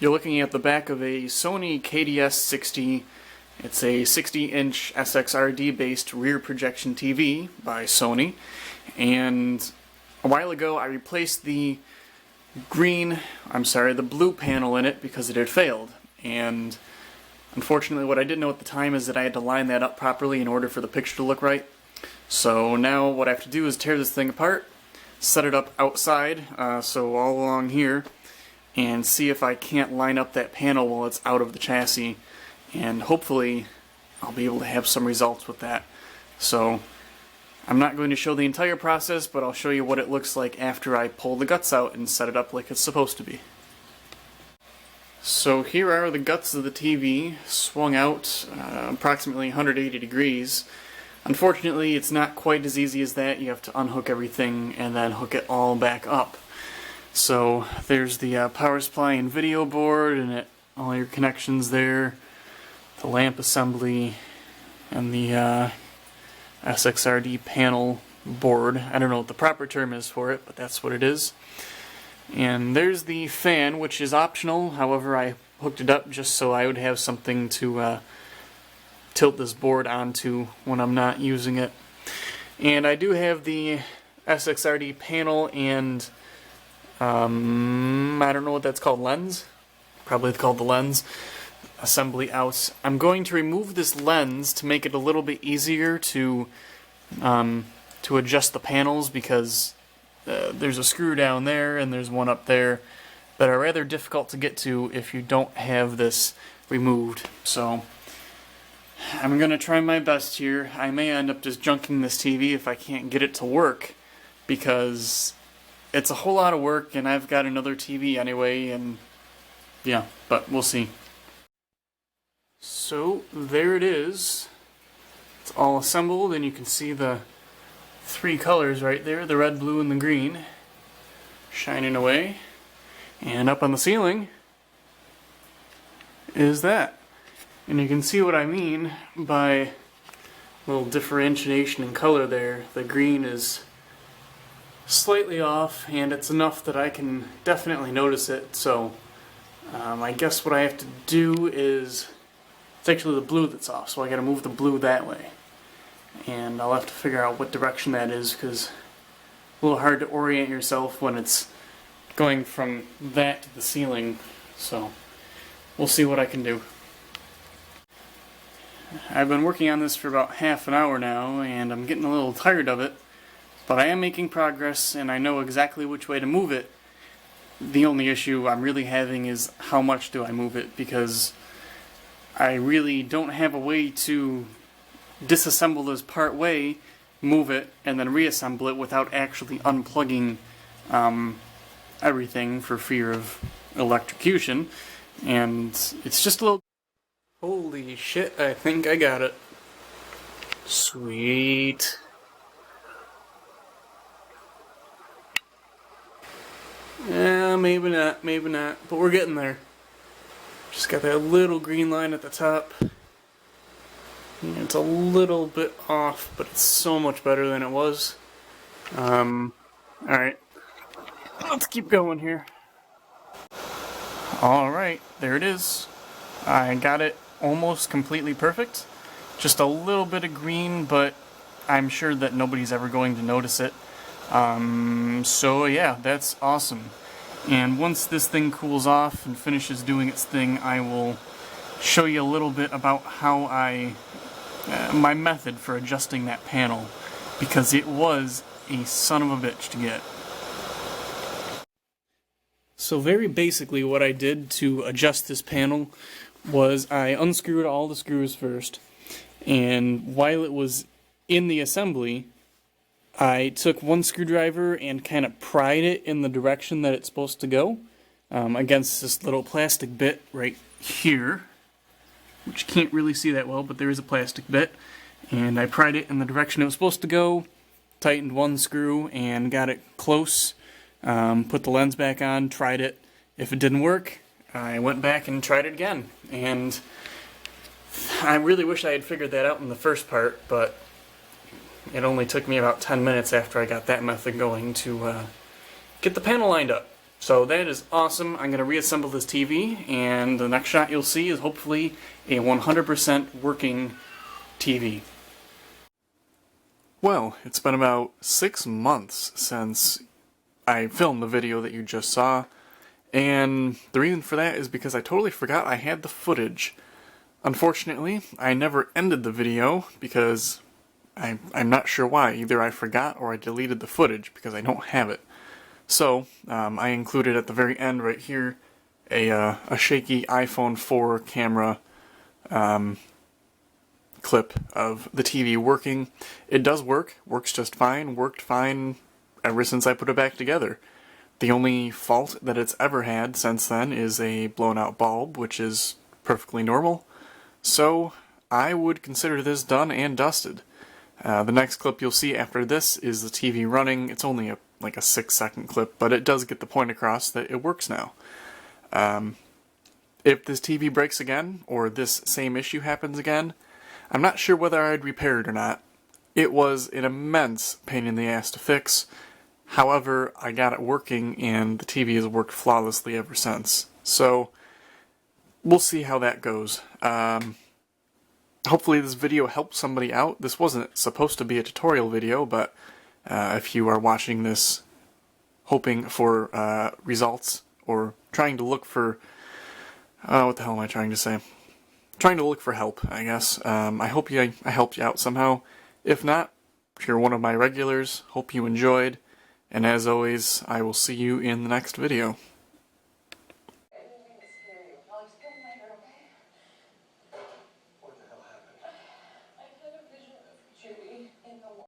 You're looking at the back of a Sony KDS60. It's a 60-inch SXRD based rear projection TV by Sony, and a while ago I replaced the blue panel in it because it had failed, and unfortunately what I didn't know at the time is that I had to line that up properly in order for the picture to look right. So now what I have to do is tear this thing apart, set it up outside, so all along here, and see if I can't line up that panel while it's out of the chassis, and hopefully I'll be able to have some results with that. So I'm not going to show the entire process, but I'll show you what it looks like after I pull the guts out and set it up like it's supposed to be. So here are the guts of the TV, swung out approximately 180 degrees. Unfortunately, it's not quite as easy as that. You have to unhook everything and then hook it all back up. So there's the power supply and video board, and all your connections there, the lamp assembly, and the SXRD panel board. I don't know what the proper term is for it, but that's what it is. And there's the fan, which is optional. However, I hooked it up just so I would have something to tilt this board onto when I'm not using it. And I do have the SXRD panel and I don't know what that's called, lens? Probably called the lens assembly out. I'm going to remove this lens to make it a little bit easier to adjust the panels, because there's a screw down there and there's one up there that are rather difficult to get to if you don't have this removed. So I'm going to try my best here. I may end up just junking this TV if I can't get it to work, because it's a whole lot of work and I've got another TV anyway, and yeah, but we'll see. So there it is. It's all assembled, and you can see the three colors right there, the red, blue, and the green, shining away. And up on the ceiling is that. And you can see what I mean by a little differentiation in color there. The green is slightly off, and it's enough that I can definitely notice it. So I guess what I have to do is, it's actually the blue that's off, so I gotta move the blue that way. And I'll have to figure out what direction that is, because it's a little hard to orient yourself when it's going from that to the ceiling. So we'll see what I can do. I've been working on this for about half an hour now, and I'm getting a little tired of it, but I am making progress and I know exactly which way to move it. The only issue I'm really having is how much do I move it, because I really don't have a way to disassemble this part way, move it, and then reassemble it without actually unplugging everything for fear of electrocution. And it's just a little... Holy shit, I think I got it. Sweet. Yeah, maybe not, but we're getting there. Just got that little green line at the top. Yeah, it's a little bit off, but it's so much better than it was. Alright. Let's keep going here. Alright, there it is. I got it almost completely perfect. Just a little bit of green, but I'm sure that nobody's ever going to notice it. So yeah, that's awesome. And once this thing cools off and finishes doing its thing, I will show you a little bit about how my method for adjusting that panel, because it was a son of a bitch to get. So very basically what I did to adjust this panel was I unscrewed all the screws first, and while it was in the assembly, I took one screwdriver and kind of pried it in the direction that it's supposed to go against this little plastic bit right here, which you can't really see that well, but there is a plastic bit, and I pried it in the direction it was supposed to go, tightened one screw and got it close, put the lens back on, tried it. If it didn't work, I went back and tried it again, and I really wish I had figured that out in the first part, but it only took me about 10 minutes after I got that method going to get the panel lined up. So that is awesome. I'm going to reassemble this TV, and the next shot you'll see is hopefully a 100% working TV. Well, it's been about 6 months since I filmed the video that you just saw, and the reason for that is because I totally forgot I had the footage. Unfortunately, I never ended the video because I'm not sure why. Either I forgot or I deleted the footage because I don't have it. So, I included at the very end right here a shaky iPhone 4 camera clip of the TV working. It does work, works just fine, worked fine ever since I put it back together. The only fault that it's ever had since then is a blown out bulb, which is perfectly normal. So, I would consider this done and dusted. The next clip you'll see after this is the TV running. It's only like a 6-second clip, but it does get the point across that it works now. If this TV breaks again, or this same issue happens again, I'm not sure whether I'd repair it or not. It was an immense pain in the ass to fix. However, I got it working, and the TV has worked flawlessly ever since. So, we'll see how that goes. Hopefully this video helped somebody out. This wasn't supposed to be a tutorial video, but if you are watching this hoping for results, or trying to look for... what the hell am I trying to say? Trying to look for help, I guess. I hope I helped you out somehow. If not, if you're one of my regulars, hope you enjoyed. And as always, I will see you in the next video.